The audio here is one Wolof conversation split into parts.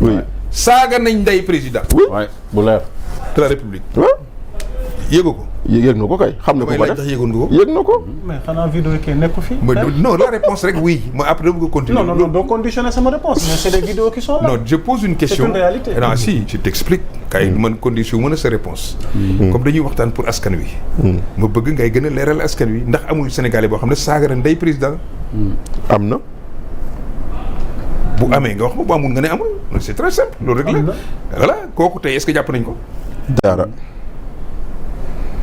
oui saaga nañ ndey président. oui bu leer. de la république. waaw. yëgu ko. yëg na ko kay xam na ko ba def yëgoon nga ko. yëg na ko. mais xanaa vidéo kii nekku fi. non la réponse rek oui moi après dama bëgg a continuer. non doo conditionner sama réponse mais c'est des vidéos qui sont là. non je pose une question. C'est une réalité. non si je t'explique. kay man condition mën a sa réponse. comme dañuy waxtaan pour askan wi. ma bëgg ngay gën a leeral askan wi ndax amul Sénégalais boo xam ne saaga na ndey président. am na. bu amee nga wax ma bu amul nga ne amul c'est très simple loolu rek la. voilà kooku tey est-ce que jàpp nañ ko. dara.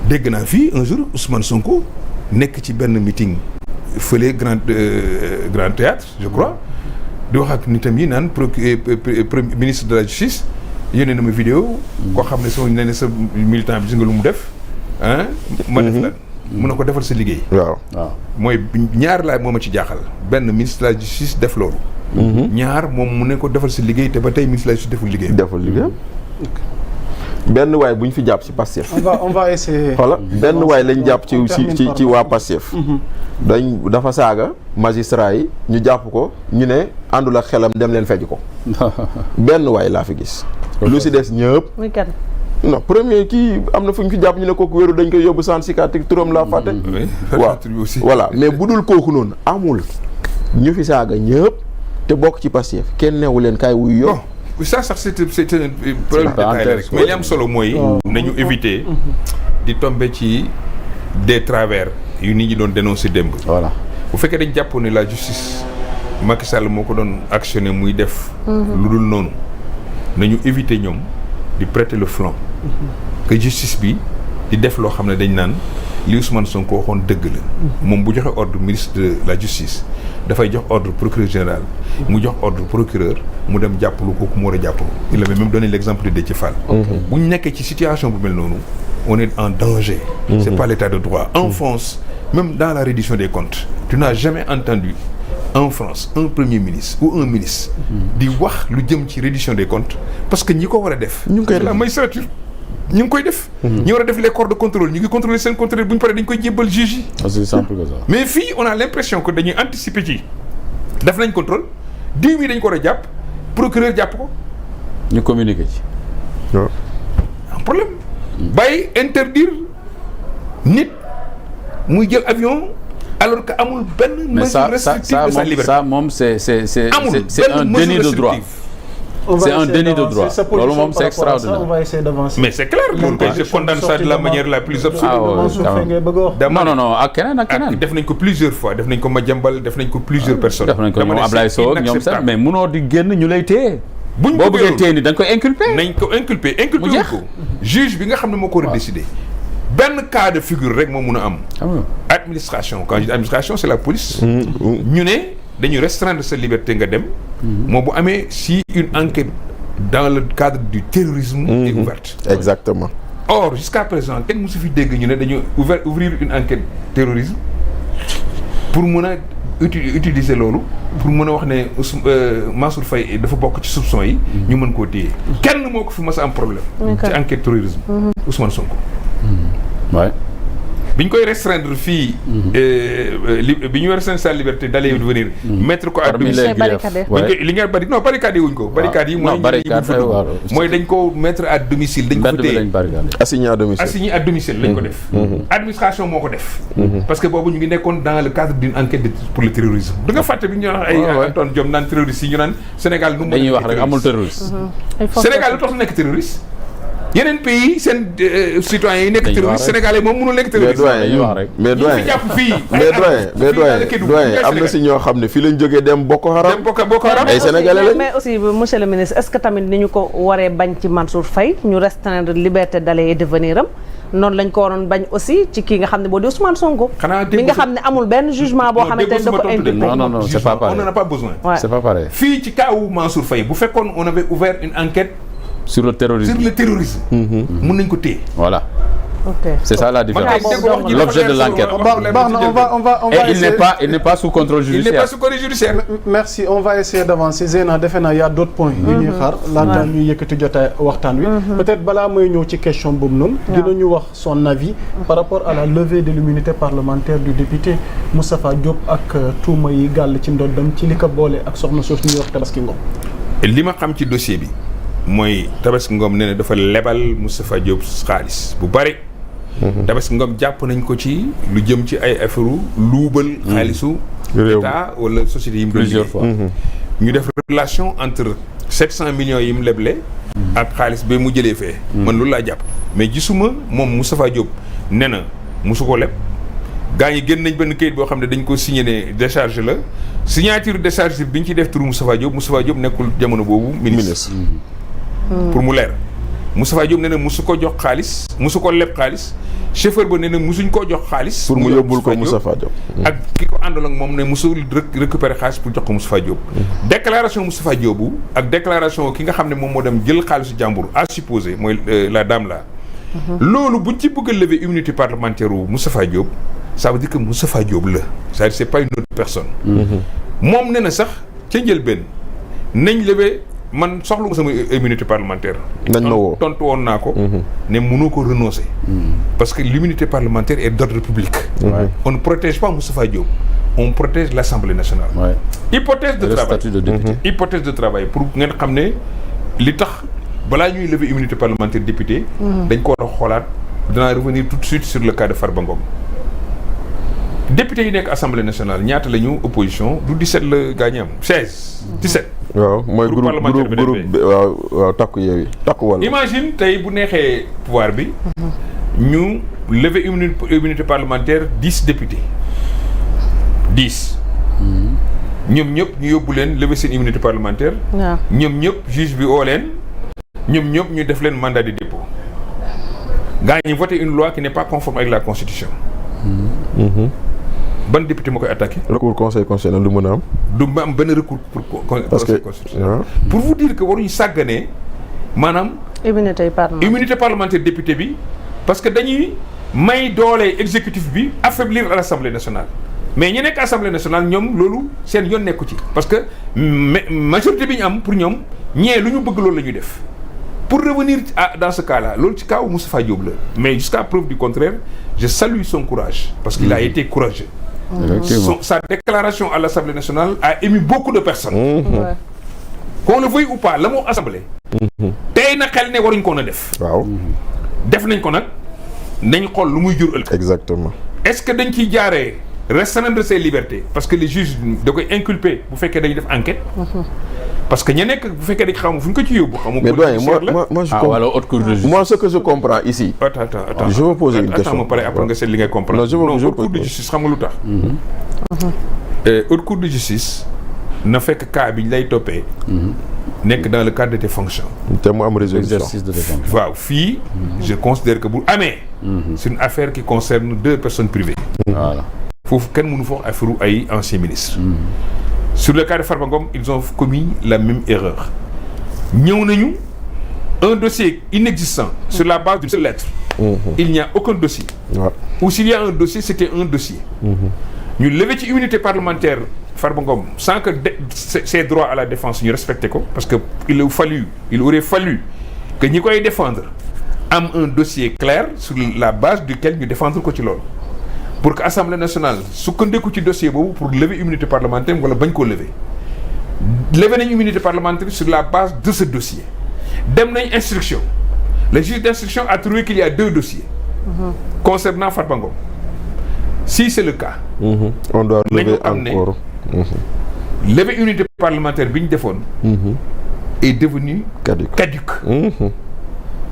dégg naa fii un jour Ousmane Sonko nekk ci benn meeting fële grand théâtre je crois di wax ak nitam yi naan premier ministre de la justice yónnee na ma vidéo koo xam ne soo nee ne sa militant bi gis nga lu mu def ah ma def la mun na ko defal sa liggéey. waaw mooy ñaar laa moo ma ci jaaxal benn ministre de la justice def loolu. ñaar moom mu ne ko defal sa liggéey te ba tey ministre de la justice deful liggéey. deful liggéey. benn waay bu ñu fi jàpp ci Pastef. on va essayer. voilà benn waay lañ jàpp ci waa Pastef. dafa saaga magistrat yi ñu jàpp ko ñu ne àndul ak xelam dem leen fej ko. benn waay laa fi gis. lu si des ñëpp. muy kan. non premier kii am na fu ñu fi jàpp ñu ne kooku wéru dañ koy yóbbu sans psychiatrique turam laa fàtte. waaw voilà mais bu dul kooku noonu amul ñu fi saaga ñëpp te bokk ci Pastef kenn newu leen kaay wuy yow. ça sax c'est un problème de taille rek mais li am solo mooy nañu éviter di tomber ci des travers yu nit ñi doon dénoncer démb. voilà bu fekkee dañ jàpp ne la justice Macky Sall moo ko doon actionné muy def lu dul noonu nañu éviter ñoom di prêter le flanc que justice bi di def loo xam ne dañ naan li Ousmane Sonko waxoon dëgg la moom bu joxe ordre ministre de la justice dafay jox ordre procureur général mu jox ordre procureur mu dem jàppalu kooku mu war a jàppalu il avait même donné l'exemple de Déthié Fall. bu ñu nekkee ci situation bu mel noonu on est en danger. C'est pas l'état de droit en France même dans la reddition des comptes tu n'as jamais entendu en France un premier ministre ou un ministre di wax lu jëm ci reddition des comptes parce que ñi ko war a def ñu ngi koy def la magistrature ñu ngi koy def. ñi war a def les corps de contrôle ñu ngi contrôler seen contrôle bu ñu paree dañ koy jébbal juge yi. c'est simple que ça. mais fii on a l'impression que dañuy anticiper ci def nañ contrôle diw bi dañ ko war a jàpp procureur jàpp ko. ñu communiquer ci. waaw. un problème. bàyyi interdire nit muy jël avion alors que amul benn mesure restrictive de sa liberté. ça moom c'est amul un déni de droit. C'est un déni de droit. Loolu moom c'est extraordinaire. On va essayer d'avancer. Mais c'est clair loolu kay je condamne ça de la manière la plus absolue. non ak keneen. def nañ ko plusieurs fois def nañ ko Madiambal def nañ ko plusieurs personnes. def nañ ko ñoom Ablaye Sow ak ñoom sax mais munoo di génn ñu lay téye. buñ boo bëggee téye ni dañ koy inculper. nañ ko inculper wuñ ko. juge bi nga xam ne moo ko war a décider. benn cas de figure rek moo mun a am. administration quand je dis administration c'est la police. ñu ne dañu restreindre sa liberté nga dem. moo bu amee si une enquête dans le cadre du terrorisme est ouverte. Exactement. Or jusqu'à présent kenn musu fi dégg ñu ne dañu ouvrir une enquête terrorisme pour mën a utiliser loolu pour mën a wax ne Mansour Faye dafa bokk ci soupçon yi ñu mën koo téye kenn moo ko fi mas a am problème ci enquête terrorisme Ousmane Sonko ouais. bi ñu koy restreindre fii bi ñu restreindre sa liberté d'aller et de venir mettre ko à domicile li nga barricade wuñ ko barricade yi mooy dañ ko mettre à domicile dañ ko fa téye assigné à domicile lañ ko def administration moo ko def parce que boobu ñu ngi nekkoon dans le cadre d'une enquête pour le terrorisme da nga fàtte bi ñu wax ay Antoine Diome naan terroriste yi ñu naan Sénégal nu mu dañuy wax rek amul terroriste Sénégal lu tax nekk terroriste yeneen pays seen citoyens yi nekk terroriste sénégalais moom mënul nekk terroriste. mais doyen am na si ñoo xam ne fii lañ jógee dem Boko Haram. ay sénégalais lañ. mais aussi monsieur le ministre est-ce que tamit ni ñu ko waree bañ ci Mansour Faye ñu restreindre liberté d'aller et de venir am noonu lañ ko waroon bañ aussi ci kii nga xam ne boo di Ousmane Sonko. mi nga xam ne amul benn jugement boo xamante ne da ko inculpé. non c'est pas pareil on n'en a pas besoin. c'est pas pareil. fii ci cas wu Mansour Faye bu fekkoon on avait ouvert une enquête. sur le terrorisme mën nañ ko téye. voilà. ok c'est ça la différence. L'objet de l'enquête. Et il n'est pas sous contrôle judiciaire. Il n'est pas sous contrôle judiciaire. Merci, on va essayer d'avancer. Zeyna defe naa y a d'autres points yu ñuy xaar laata ñuy yëkkati jotaay waxtaan wi. Peut-être balaa may ñëw ci question boobu noonu. dinañu wax son avis par rapport à la levée de l'immunité parlementaire du député Moustapha Diop ak tuuma yi gàll ci ndoddam ci li ko boole ak soxna soosu ñuy wax Tabaski Ngom. li ma xam ci dossier bi mooy Tabaski Ngom nee na dafa lebal Moustapha Diop xaalis bu bari. Tabaski Ngom jàpp nañ ko ci lu jëm ci ay affaire luubal xaalisu état wala société yi mu doon plusieurs fois. ñu def relation entre 700 millions yi mu leble ak xaalis ba mu jëlee fee. man loolu laa jàpp mais gisuma moom Moustapha Diop nee na musu ko leb gaa ñi génn nañ benn kayit boo xam ne dañ ko signé ne décharge la signature décharge bi ñu ci def turu Moustapha Diop nekkul jamono boobu ministre. pour mu leer Moustapha Diop nee na musu ko jox xaalis musu ko leb xaalis chauffeur ba nee na musuñ koo jox xaalis. pour mu yóbbul ko Moustapha Diop. ak ki ko àndal ak moom ne musul récupérer xaalis pour jox ko Moustapha Diop. déclaration Moustapha Diop bu ak déclaration ki nga xam ne moom moo dem jël xaalisu jàmbur à supposer mooy la dame là. loolu buñ ci bëgg a lever immunité parlementaire wu Moustapha Diop ça veut dire que Moustapha Diop la c'est-à-dire c'est pas une autre personne. moom nee na sax ca njëlbéen nañ lever. man soxlu sama immunité parlementaire. nañ ma woo tontu woon naa ko. ne mënoo ko renoncer. parce que l'immunité parlementaire est d'ordre public. On ne protège pas Moustapha Diop. On protège l'Assemblée nationale. Hypothèse de travail. Statut de député. Hypothèse de travail pour ngeen xam ne li tax balaa ñuy lever immunité parlementaire député. dañ ko war a xoolaat danaa revenir tout de suite sur le cas de Farba Ngom. député yi nekk Assemblée nationale ñaata la ñu opposition du 17 la gaañ am 16. 17. waaw mooy groupe waaw takku yeewi takku wàll. imagine tey bu neexee pouvoir bi. ñu lever immunité parlementaire 10 députés 10. ñoom ñëpp ñu yóbbu leen lever seen immunité parlementaire. waaw ñoom ñëpp juge bi oo leen. ñoom ñëpp ñu def leen mandat de dépôt. gaa ñi voté une loi qui n'est pas conforme avec la constitution. ban député moo koy attaqué. recours conseil constitutionnel lu mën a am. du ma am benn recours pour conseil constitutionnel. pour vous dire que waruñu sàgganee maanaam. immunité parlementaire député bi parce que dañuy may doole exécutif bi affaiblir à l'Assemblée nationale. mais ñi nekk Assemblée nationale ñoom loolu seen yoon nekku ci parce que majorité bi ñu am pour ñoom ñee lu ñu bëgg loolu la ñuy def. pour revenir dans ce cas-là loolu ci cas wu Moustapha Diop la mais jusqu'à preuve du contraire je salue son courage parce qu'il a été courageux. Sa déclaration à l'Assemblée nationale a ému beaucoup de personnes. Qu'on le veuille ou pas la moo assemblée. tey na xel ne waruñ ko na def. waaw def nañ ko nag nañ xool lu muy jur ëllëg. exactement. est-ce que dañ ciy jaaree restreindre ses libertés parce que les juges da koy inculper bu fekkee dañuy def enquête. parce que ña nekk bu fekkee dañ xamu fu ñu ko ci yóbbu. xamu mais doyen moi je wala haute cour de justice. moi ce que je comprends ici. attends je vais poser une question. attends ma pare après nga seet li ngay comprendre. non haute cour de justice xam nga lu tax. haute cour de justice na fekk cas bi ñu lay toppee. nekk dans le cadre de tes fonctions. te mu am résolution exercice de tes fonctions. waaw fii. je considère que bu amee. c'est une affaire qui concerne 2 personnes privées. voilà foofu kenn mënu fa affaire ay anciens ministres. Sur le cas de Farba Ngom ils ont commis la même erreur. ñëw nañu un dossier inexistant sur la base d'une seule lettre. Il n'y a aucun dossier. Ou s'il y a un dossier c'était un dossier. ñu lever ci immunité parlementaire Farba Ngom sans que ses droits à la défense ñu respecté ko parce que il aurait fallu que ñi koy défendre am un dossier clair sur la base duquel ñu défendre ko ci loolu. pour que Assemblée nationale sukkandiku ci dossier boobu pour lever immunité parlementaire wala bañ koo lever nañ immunité parlementaire sur la base de ce dossier dem nañ instruction le juge d'instruction a trouvé qu'il y a 2 dossiers concernant Farba Ngom si c'est le cas on doit lever encore lever immunité parlementaire bi ñu defoon est devenu caduc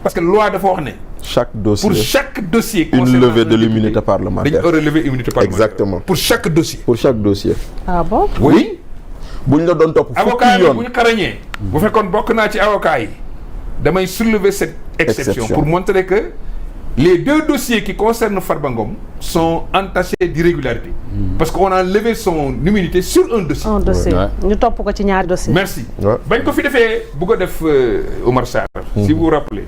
parce que loi dafa wax ne chaque dossier pour chaque dossier une levée de l'immunité parlementaire. dañu war a lever immunité parlementaire. Exactement. pour chaque dossier. pour chaque dossier. ah bon. oui. buñ la doon topp fukki avocat yi yoon bu ñu xarañee. bu fekkoon bokk naa ci avocat yi. damay soulever cette exception pour montrer que les 2 dossiers qui concernent Farba Ngom sont entachés d'irrégularité. parce qu'on a levé son immunité sur un dossier. un dossier ñu topp ko ci ñaari dossier. merci. bañ ko fi defee bëgg a def Omar Sarr. si vous vous rappelez.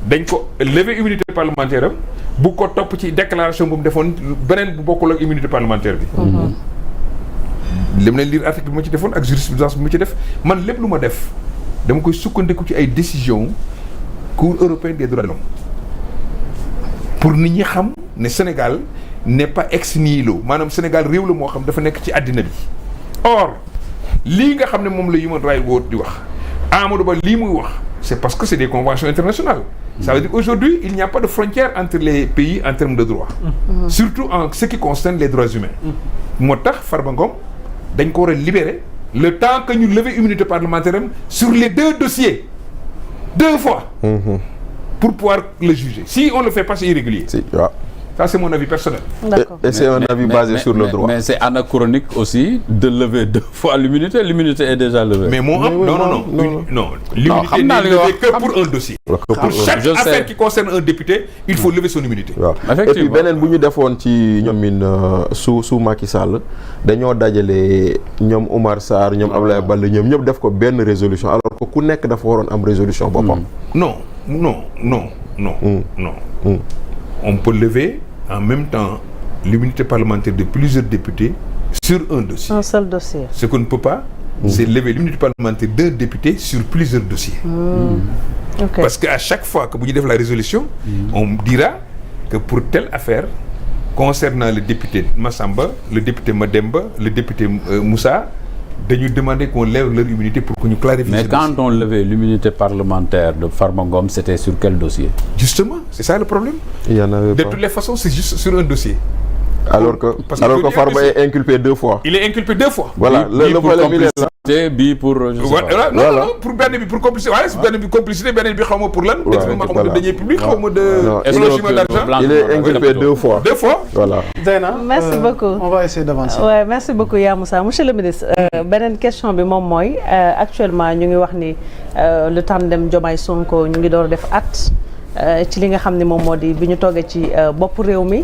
dañ ko lever immunité parlementaire am bu ko topp ci déclaration bu mu defoon beneen bu bokkul ak immunité parlementaire bi. lim leen lire article bi ma ci defoon ak jurisprudence bi ma ci def man lépp lu ma def dama koy sukkandiku ci ay décisions Cour européenne des droits de l'homme pour nit ñi xam ne Sénégal n'est pas ex nihilo maanaam Sénégal réew la moo xam dafa nekk ci àddina bi or lii nga xam ne moom la Human Rights Watch di wax Amadou Ba lii muy wax c'est parce que c'est des conventions internationales. Ça veut dire qu'aujourd'hui il n'y a pas de frontière entre les pays en termes de droit. Surtout en ce qui concerne les droits humains. moo tax Farba Ngom dañ ko war a libérer le temps que ñu lever immunité parlementaire am sur les 2 dossiers 2 fois. Pour pouvoir le juger. Si on le fait pas, c'est irrégulier. Si, ouais. Ça, c'est mon avis personnel. D'accord. Et c'est un avis basé sur le droit. Mais c'est anachronique aussi de lever 2 fois l'immunité. L'immunité est déjà levée. Mais non. L'immunité n'est levée que pour un dossier. Pour chaque affaire qui concerne un député, il faut lever son immunité. waaw et puis beneen bu ñu defoon ci ñoom su Macky Sall dañoo dajale ñoom Oumar Sarr ñoom Abdoulaye Baldé ñoom ñëpp def ko benn résolution alors que ku nekk dafa waroon am résolution boppam. Non. On peut lever en même temps l'immunité parlementaire de plusieurs députés sur un dossier. Un seul dossier. Ce qu'on ne peut pas, c'est lever l'immunité parlementaire d'un député sur plusieurs dossiers. Okay. Parce qu'à chaque fois que vous dites la résolution, on dira que pour telle affaire, concernant le député Massamba, le député Mademba, le député Moussa, de nous demander qu'on lève leur immunité pour que nous clarifions. Mais quand on levait l'immunité parlementaire de Farba Ngom, c'était sur quel dossier? Justement, c'est ça le problème. Il y en avait de pas. toutes les façons, c'est juste sur un dossier. Alors que Farba est inculpé 2 fois. Il est inculpé 2 fois. Voilà, le problème il est là. Pour voilà, non, pour benn bi pour complicité, waaye benn bi complicité beneen bi xaw ma pour lan. ma xaw ma de deniers publics, xaw ma de blanchiment d'argent. Il est inculpé 2 fois. 2 fois. Voilà. Zeyna, merci beaucoup. On va essayer d'avancer. Ouais, merci beaucoup Ya Moussa. Monsieur le ministre, beneen question bi moom mooy actuellement ñu ngi wax ni le tandem Diomaye Sonko ñu ngi door def at ci li nga xam ne moom moo di bi ñu toogee ci bopp réew mi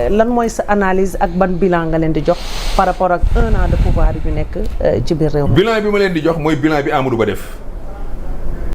lan mooy sa analyse ak ban bilan nga leen di jox par rapport ak 1 an de pouvoir yu nekk ci biir réew mi. Bilan bi ma leen di jox mooy bilan bi Amadou Ba def.